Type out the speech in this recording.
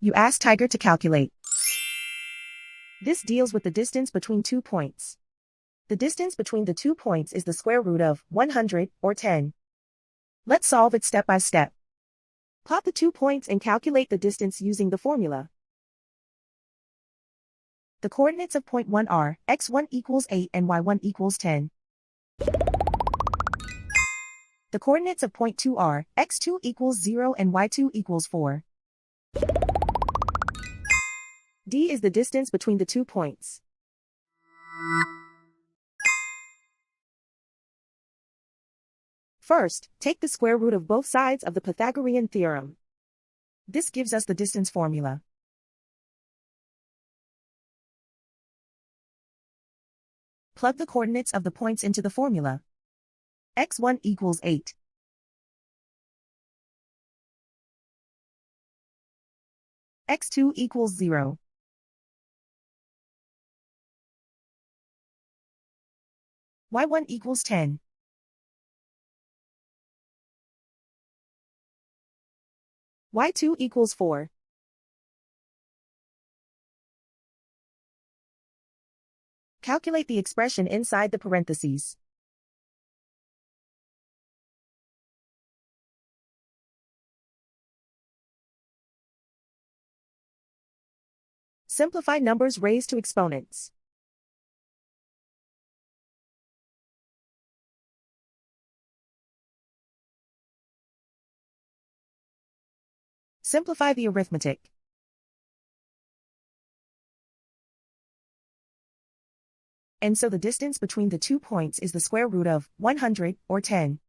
You ask Tiger to calculate. This deals with the distance between 2 points. The distance between the 2 points is the square root of 100, or 10. Let's solve it step by step. Plot the 2 points and calculate the distance using the formula. The coordinates of point 1 are x1 equals 8 and y1 equals 10. The coordinates of point 2 are x2 equals 0 and y2 equals 4. D is the distance between the 2 points. First, take the square root of both sides of the Pythagorean theorem. This gives us the distance formula. Plug the coordinates of the points into the formula. x1 equals 8. x2 equals 0. y1 equals 10. y2 equals 4. Calculate the expression inside the parentheses. Simplify numbers raised to exponents. Simplify the arithmetic. And so the distance between the 2 points is the square root of 100, or 10.